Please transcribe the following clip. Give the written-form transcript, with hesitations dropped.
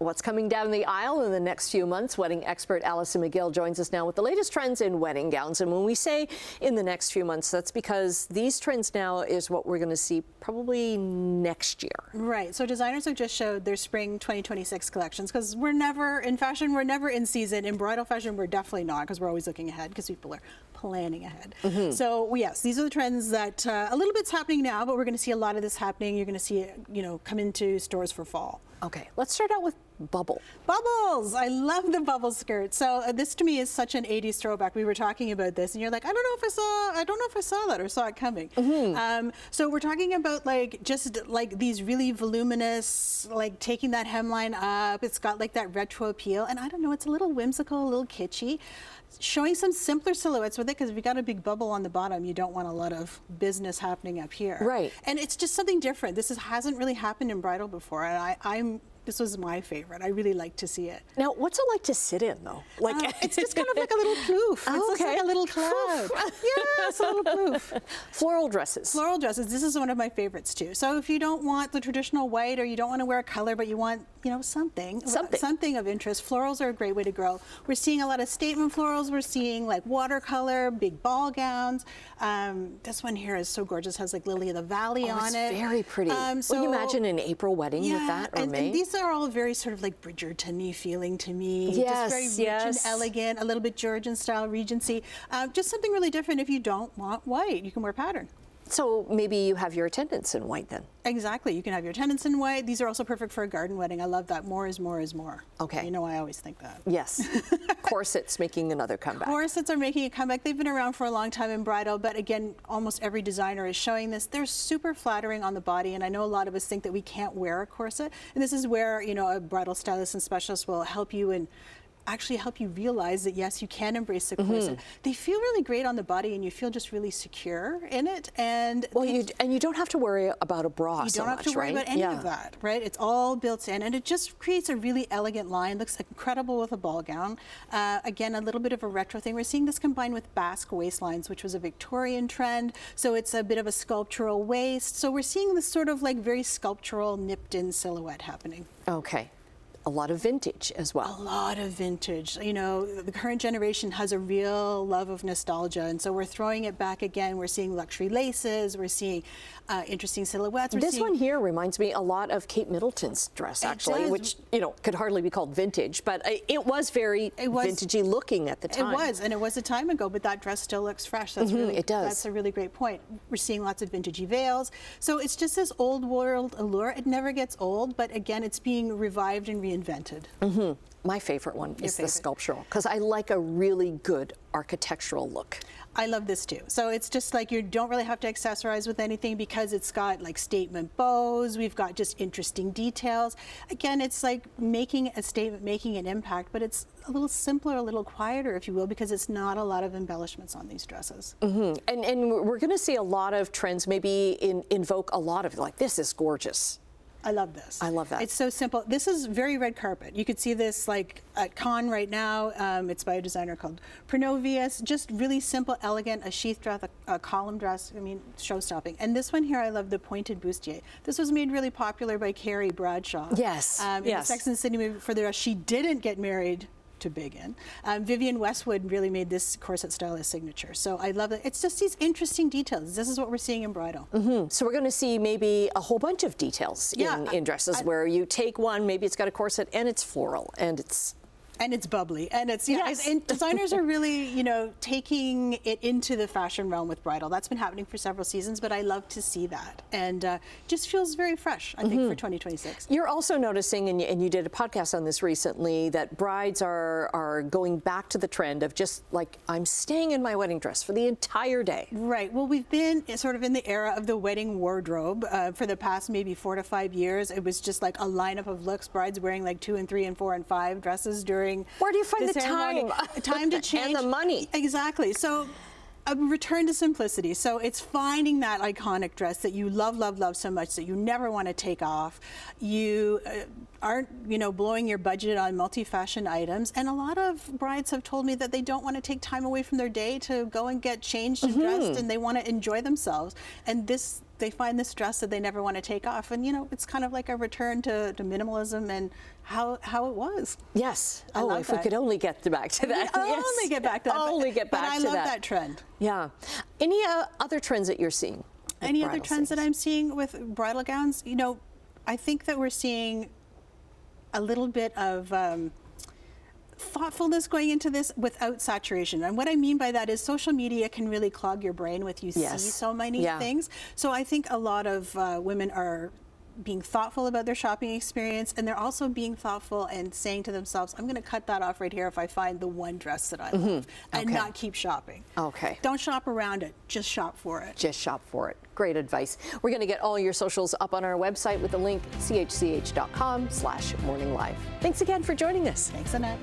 what's coming down the aisle in the next few months. Wedding expert Alison McGill joins us now with the latest trends in wedding gowns. And when we say in the next few months, that's because these trends now is what we're going to see probably next year. Right. So designers have just showed their spring 2026 collections, because we're never in fashion, we're never in season. In bridal fashion, we're definitely not, because we're always looking ahead, because people are planning ahead. So yes, these are the trends that a little bit's happening now, but we're going to see a lot of this happening. You're going to see it, come into stores for fall. Okay, let's start out with bubble. Bubbles! I love the bubble skirt. So this to me is such an 80s throwback. We were talking about this, and you're like, I don't know if I saw that or saw it coming. So we're talking about just these really voluminous, taking that hemline up. It's got that retro appeal, and I don't know, it's a little whimsical, a little kitschy. Showing some simpler silhouettes with it, because if you got a big bubble on the bottom, you don't want a lot of business happening up here. Right. And it's just something different. This hasn't really happened in bridal before, and this was my favorite. I really like to see it. Now, what's it like to sit in, though? It's just kind of like a little poof. It's just like a little cloud. Yeah, it's a little poof. Floral dresses. Floral dresses. This is one of my favorites, too. So if you don't want the traditional white, or you don't want to wear a color, but you want, something of interest, florals are a great way to go. We're seeing a lot of statement florals. We're seeing watercolor, big ball gowns. This one here is so gorgeous. Has Lily of the Valley on it. It's very pretty. Would you imagine an April wedding with that, or May? And these are all very sort of Bridgerton-y feeling to me. Yes, just very rich and elegant, a little bit Georgian style, Regency. Just something really different. If you don't want white, you can wear pattern. So maybe you have your attendants in white then. Exactly. You can have your attendants in white. These are also perfect for a garden wedding. I love that. More is more is more. Okay. I always think that. Yes. Corsets making another comeback. Corsets are making a comeback. They've been around for a long time in bridal, but again, almost every designer is showing this. They're super flattering on the body, and I know a lot of us think that we can't wear a corset, and this is where, a bridal stylist and specialist will help you and actually help you realize that yes, you can embrace the corset. They feel really great on the body, and you feel just really secure in it. And you don't have to worry about a bra. You don't have to worry about any of that, right? It's all built in, and it just creates a really elegant line. Looks incredible with a ball gown. Again, a little bit of a retro thing. We're seeing this combined with basque waistlines, which was a Victorian trend. So it's a bit of a sculptural waist. So we're seeing this sort of very sculptural, nipped-in silhouette happening. Okay. A lot of vintage as well. A lot of vintage. The current generation has a real love of nostalgia, and so we're throwing it back again. We're seeing luxury laces. We're seeing interesting silhouettes. This one here reminds me a lot of Kate Middleton's dress, actually, which, could hardly be called vintage, but it was very vintagey looking at the time. It was, and it was a time ago, but that dress still looks fresh. That's it does. That's a really great point. We're seeing lots of vintagey veils. So it's just this old world allure. It never gets old, but again, it's being revived and reinvented. My favorite one is the sculptural, because I like a really good architectural look. I love this too. So it's just you don't really have to accessorize with anything, because it's got statement bows. We've got just interesting details. Again, it's making a statement, making an impact, but it's a little simpler, a little quieter, if you will, because it's not a lot of embellishments on these dresses. And we're going to see a lot of trends maybe invoke a lot of this is gorgeous. I love this. I love that. It's so simple. This is very red carpet. You could see this at Cannes right now. It's by a designer called Pronovius. Just really simple, elegant, a sheath dress, a column dress. Show-stopping. And this one here, I love the pointed bustier. This was made really popular by Carrie Bradshaw. Yes. In the Sex and the City movie. For the rest, she didn't get married to big in. Vivienne Westwood really made this corset style a signature. So I love it. It's just these interesting details. This is what we're seeing in bridal. So we're going to see maybe a whole bunch of details in dresses where you take one, maybe it's got a corset and it's floral and it's bubbly, and and designers are really, taking it into the fashion realm with bridal. That's been happening for several seasons, but I love to see that, and just feels very fresh, I think, for 2026. You're also noticing, and you did a podcast on this recently, that brides are going back to the trend of just I'm staying in my wedding dress for the entire day. Right. Well, we've been sort of in the era of the wedding wardrobe for the past maybe 4 to 5 years. It was just a lineup of looks, brides wearing 2 and 3 and 4 and 5 dresses during. Where do you find the time? Time to change. And the money. Exactly. So a return to simplicity. So it's finding that iconic dress that you love, love, love so much that you never want to take off. You aren't, blowing your budget on multi-fashion items. And a lot of brides have told me that they don't want to take time away from their day to go and get changed and dressed, and they want to enjoy themselves. And this they find this dress that they never want to take off. And, you know, it's kind of like a return to minimalism and how it was. Yes. I love if that. we could only get back to that. Yes. Only get back to that. Only get back but I to love that. that trend. Yeah. Any other trends that you're seeing? with Any other bridal trends that settings? I'm seeing with bridal gowns? You know, I think that we're seeing a little bit of thoughtfulness going into this without saturation. And what I mean by that is social media can really clog your brain with you Yes. see so many Yeah. things. So I think a lot of women are being thoughtful about their shopping experience, and they're also being thoughtful and saying to themselves, I'm going to cut that off right here if I find the one dress that I love, and Okay. not keep shopping. Okay. Don't shop around it, just shop for it. Just shop for it. Great advice. We're going to get all your socials up on our website with the link chch.com/morninglive. Thanks again for joining us. Thanks, Annette.